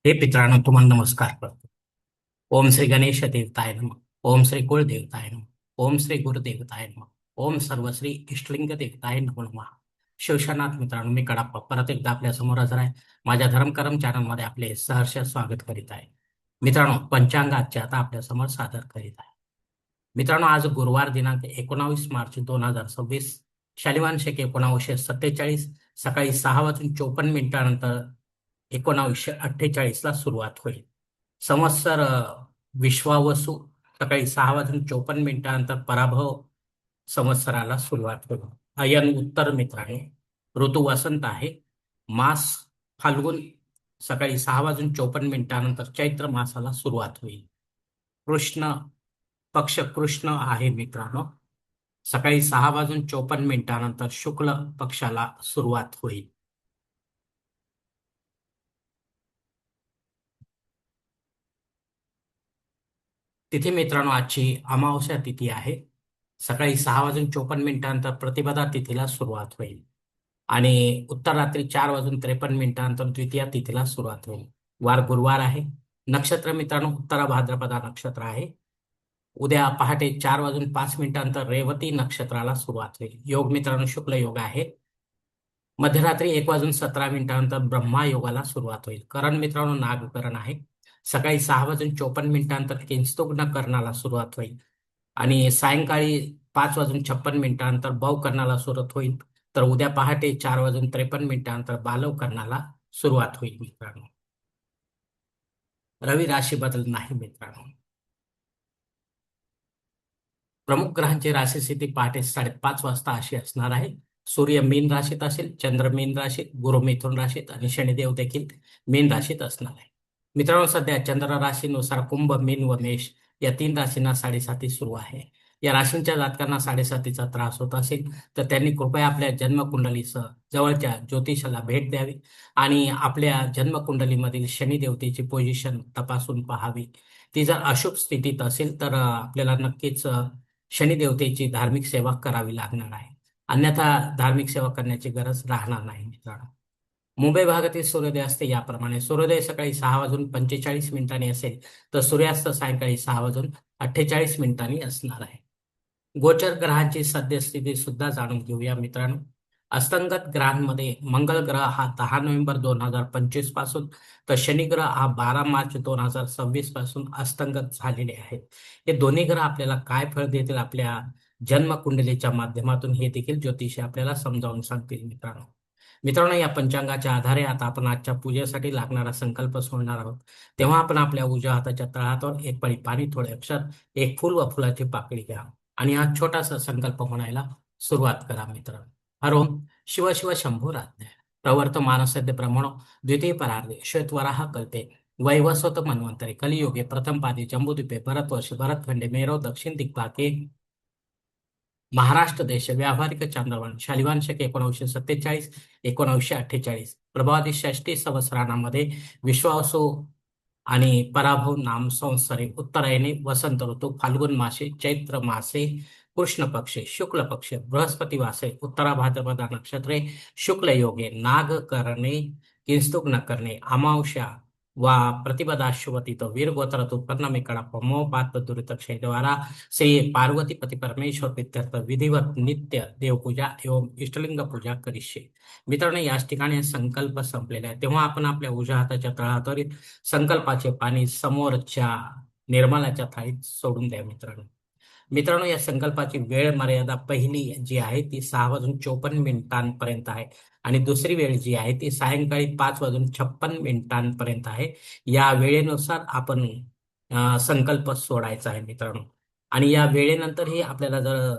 हे मित्रांनो, तुम्हाला नमस्कार करतो. ओम श्री गणेश देवताय नमः. ओम श्री कुलदेवताय नमः. ओम श्री गुरुदेवताय नमः. ओम सर्वश्री इष्टलिंग देवताय नमो नमः. शिवशनाथ मित्रांनो, मी कडाप्पा परत एकदा आपल्या समोर हजर आहे. माझ्या धर्मकरम चॅनलमध्ये आपले सहर्ष स्वागत करीत आहे. मित्रांनो, पंचांग आजचे आता आपल्या समोर सादर करीत आहे. मित्रांनो, आज गुरुवार दिनांक 19 मार्च 2026, शालिवान शके 1947, सकाळी 6:54 1948 ला सुरुवात होईल. संवत्सर विश्वावसू, सकाळी 6:54 पराभव संवत्सराला सुरुवात होईल. अयन उत्तर मित्रांनो, ऋतू वसंत आहे. मास फाल्गुन, सकाळी 6:54 चैत्र मासाला सुरुवात होईल. कृष्ण पक्ष कृष्ण आहे मित्रांनो, सकाळी 6:54 शुक्ल पक्षाला सुरुवात होईल. तिथी मित्रांनो, आजची अमावस्या तिथी आहे. सकाळी 6:54 प्रतिपदा तिथीला सुरुवात होईल आणि उत्तर रात्री 4:53 द्वितीया तिथीला सुरुवात होईल. वार गुरुवार आहे. नक्षत्र मित्रांनो, उत्तरा भाद्रपदा नक्षत्र आहे. उद्या पहाटे 4:05 रेवती नक्षत्राला सुरुवात होईल. योग मित्रांनो, शुक्ल योग आहे. मध्यरात्री 1:17 ब्रह्मा योगाला सुरुवात होईल. करण मित्रांनो, नागकरण आहे. सकाळी 6:54 किंस्तुग्न करणाला सुरुवात होईल आणि सायंकाळी 5:56 भव करणाला सुरुवात होईल. तर उद्या पहाटे 4:53 बालव करणाला सुरुवात होईल मित्रांनो. रवी राशी बदल नाही मित्रांनो. प्रमुख ग्रहांची राशी स्थिती पहाटे 5:30 वाजता अशी असणार आहे. सूर्य मीन राशीत असेल, चंद्र मीन राशीत, गुरु मिथुन राशीत आणि शनिदेव देखील मीन राशीत असणार आहे. मित्रांनो, सध्या चंद्र राशीनुसार कुंभ, मीन व मेष या 3 राशींना साडेसाती सुरू आहे. या राशींच्या जातकांना साडेसातीचा त्रास होत असेल तर त्यांनी कृपया आपल्या जन्मकुंडलीसह जवळच्या ज्योतिषाला भेट द्यावी आणि आपल्या जन्मकुंडलीमधील शनिदेवतेची पोझिशन तपासून पाहावी. ती जर अशुभ स्थितीत असेल तर आपल्याला नक्कीच शनिदेवतेची धार्मिक सेवा करावी लागणार आहे. अन्यथा धार्मिक सेवा करण्याची गरज राहणार नाही मित्रांनो. मुंबई भागातील सूर्योदय असते याप्रमाणे: सूर्योदय सकाळी 6:45 असेल तर सूर्यास्त सायंकाळी 6:48 असणार आहे. गोचर ग्रहांची सद्यस्थिती सुद्धा जाणून घेऊया मित्रांनो. अस्तंगत ग्रहांमध्ये मंगळ ग्रह हा 10 नोव्हेंबर 2025 पासून, तर शनी ग्रह हा 12 मार्च 2026 पासून अस्तंगत झालेले आहेत. हे दोन्ही ग्रह आपल्याला काय फळ देतील आपल्या जन्मकुंडलीच्या माध्यमातून हे देखील ज्योतिषी आपल्याला समजावून सांगतील मित्रांनो. मित्रांनो, या पंचांगाच्या आधारे आता आपण आजच्या पूजेसाठी लागणारा संकल्प सोडणार आहोत. तेव्हा आपण आपल्या उजव्या हाताच्या तळहातावर एक पळी पाणी, थोडे अक्षर, एक फूल व फुलाची पाकळी घ्या आणि हा छोटासा संकल्प म्हणायला सुरुवात करा मित्रांनो. हरोम शिव शिव शंभूराज्ञा प्रवर्तमानसद्य ब्रह्मणो द्वितीय परार्धे श्वेतवराह कल्पे वैवस्वत मन्वंतरे कलियुगे प्रथम पादी जम्बूद्वीपे भरतवर्षे भरतखंडे मेरो दक्षिण दिग्भागे महाराष्ट्र देश व्यावहारिक चांद्रवण शालिवान शके 1947 1948 प्रभावादी षष्टी संवत्सरामध्ये विश्वावसु आणि पराभव नाम संवत्सरे उत्तरायणी वसंत ऋतू फाल्गुन मासे चैत्र मासे कृष्ण पक्षे शुक्ल पक्षे बृहस्पती वासे उत्तरा भाद्रपदा नक्षत्रे शुक्ल योगे नाग करणे किंस्तुक न करणे अमावस्या वा प्रतिपदा शुभतिथ वीर गोत्रात उत्पन्न में कड़ाप मोपात दुरित क्षय द्वारा श्री पार्वती पती परमेश्वर प्रीत्यर्थ विधिवत नित्य देवपूजा एवं इष्टलिंग पूजा करिष्ये. मित्रांनो, याच ठिकाणी संकल्प संपलेला आहे. तेव्हा आपण आपल्या उजव्या हाताच्या तळहातावरील संकल्पाचे पाणी समोरच्या निर्मलाच्या थाळीत सोडून द्या मित्रांनो. मित्रांनो, या संकल्पाची वेळ मर्यादा पहिली जी आहे ती 6:54 आहे आणि दुसरी वेळ जी आहे ती सायंकाळी 5:56 आहे. या वेळेनुसार आपण संकल्प सोडायचा आहे मित्रांनो. आणि या वेळेनंतरही आपल्याला जर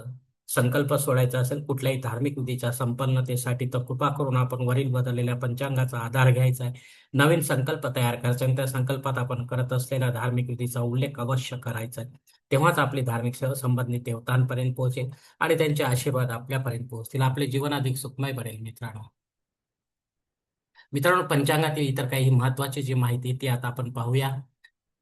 संकल्प सोडायचा असेल कुठल्याही धार्मिक विधीच्या संपन्नतेसाठी, तर कृपा करून आपण वरील बदललेल्या पंचांगाचा आधार घ्यायचा आहे. नवीन संकल्प तयार करायचा आणि त्या संकल्पात आपण करत असलेल्या धार्मिक विधीचा उल्लेख अवश्य करायचा आहे. तेव्हाच आपली धार्मिक सेवा संबंधित देवतांपर्यंत पोहोचेल आणि त्यांचे आशीर्वाद आपल्यापर्यंत पोहोचतील. आपले जीवन अधिक सुखमय बनेल मित्रांनो. मित्रांनो, पंचांगातील इतर काही महत्वाची जी माहिती ती आता आपण पाहूया.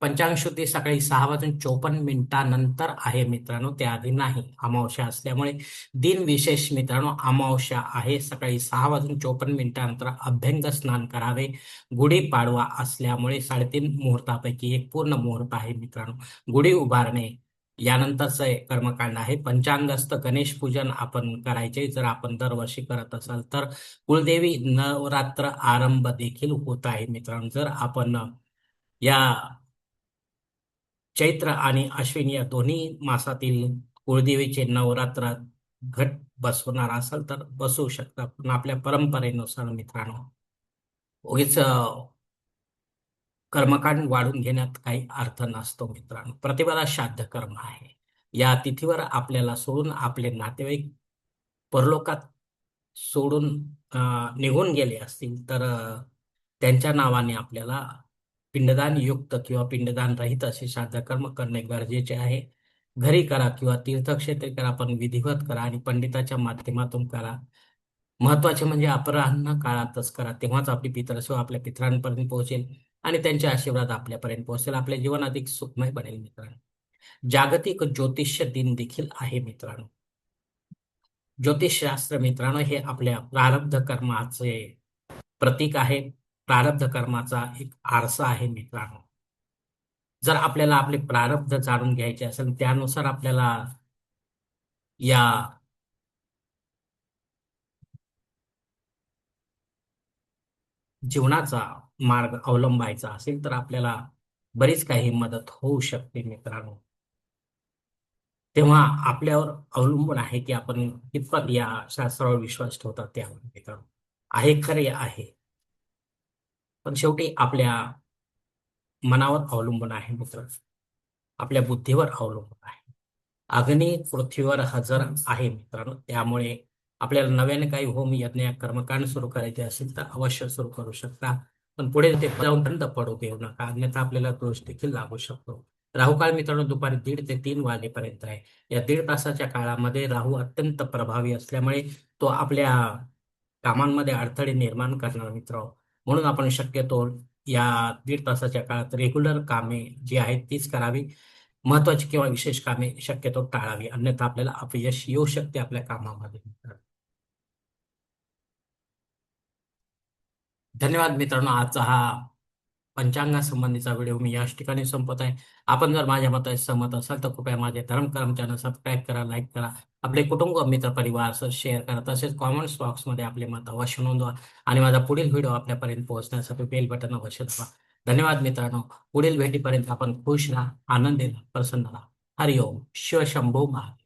पंचांग शुद्धी सकाळी 6:54 आहे मित्रांनो, त्याआधी नाही. अमावस्या असल्यामुळे दिन विशेष मित्रांनो अमावस्या आहे. सकाळी 6:54 अभ्यंग स्नान करावे. गुढीपाडवा असल्यामुळे 3:30 मुहूर्तापैकी एक पूर्ण मुहूर्त आहे मित्रांनो. गुढी उभारणे यानंतरचं एक कर्मकांड आहे. पंचांगस्थ गणेश पूजन आपण करायचे जर आपण दरवर्षी करत असाल तर. कुलदेवी नवरात्र आरंभ देखील होत आहे मित्रांनो. जर आपण या चैत्र आणि अश्विन या दोन्ही मासातील कुळदेवीचे नवरात्र घट बसवणार असाल तर बसवू शकता. पण आपल्या परंपरेनुसार मित्रांनो उगीच कर्मकांड वाढून घेण्यात काही अर्थ नसतो मित्रांनो. प्रतिपदा श्राद्ध कर्म आहे. या तिथीवर आपल्याला सोडून आपले नातेवाईक परलोकात सोडून निघून गेले असतील तर त्यांच्या नावाने आपल्याला पिंडदान युक्त किंवा पिंडदान रहित असे श्राद्ध कर्म करणे गरजेचे आहे. घरी करा किंवा तीर्थक्षेत्री करा, पण विधिवत करा आणि पंडिताच्या माध्यमातून करा. महत्वाचे म्हणजे अपराह्न काळातच करा, तेव्हाच आपली पितरसेवा आपल्या पितरांपर्यंत पोहोचेल आणि त्यांचे आशीर्वाद आपल्यापर्यंत पोहोचेल. आपले जीवन अधिक सुखमय बनेल मित्रांनो. जागतिक ज्योतिष्य दिन देखील आहे मित्रांनो. ज्योतिषशास्त्र मित्रांनो हे आपल्या प्रारब्ध कर्माचे प्रतीक आहे. प्रारब्ध कर्माचा एक आरसा आहे मित्रांनो. जर आपल्याला आपले प्रारब्ध जाणून घ्यायचे असेल त्यानुसार आपल्याला या जीवनाचा मार्ग अवलंबायचा असेल तर आपल्याला बरीच काही मदत होऊ शकते मित्रांनो. तेव्हा आपल्यावर अवलंबून आहे की आपण कितपत या शास्त्रावर विश्वास ठेवतात त्यावर मित्रांनो. आहे खरे आहे, पण शेवटी आपल्या मनावर अवलंबून आहे मित्रांनो. आपल्या बुद्धीवर अवलंबून आहे. अग्नी पृथ्वीवर हजर आहे मित्रांनो. त्यामुळे आपल्याला नव्याने काही होम यज्ञ कर्मकांड सुरू करायचे असेल तर अवश्य सुरू करू शकता. पण पुढे ते जाऊन बंद पडू देऊ नका, अन्यथा आपल्याला दोष देखील लागू शकतो. राहुकाळ मित्रांनो दुपारी 1:30 ते 3 वाजेपर्यंत आहे. या 1.5 तासाच्या काळामध्ये राहू अत्यंत प्रभावी असल्यामुळे तो आपल्या कामांमध्ये अडथळे निर्माण करणार मित्र. म्हणून आपण शक्यतो या 1.5 तासाच्या काळात रेग्युलर कामे जी आहेत तीच करावी. महत्वाची किंवा विशेष कामे शक्यतो टाळावी, अन्यथा आपल्याला अपयश येऊ शकते आपल्या कामामध्ये. धन्यवाद मित्रांनो. आजचा हा पंचांगासंबंधीचा व्हिडिओ मी याच ठिकाणी संपत आहे. आपण जर माझ्या मताशी सहमत असाल तर कृपया माझे धर्मकर्म चॅनल सबस्क्राईब करा, लाईक करा, आपले कुटुंब मित्र परिवार शेअर करा. तसेच कॉमेंट्स बॉक्समध्ये आपले मत अवश्य नोंदवा आणि माझा पुढील व्हिडिओ आपल्यापर्यंत पोहोचण्यासाठी बेल बटन अवश्य दाबा. धन्यवाद मित्रांनो. पुढील भेटीपर्यंत आपण खुश राहा, आनंदी राहा, प्रसन्न राहा. हरिओम. शिवशंभो महादेव.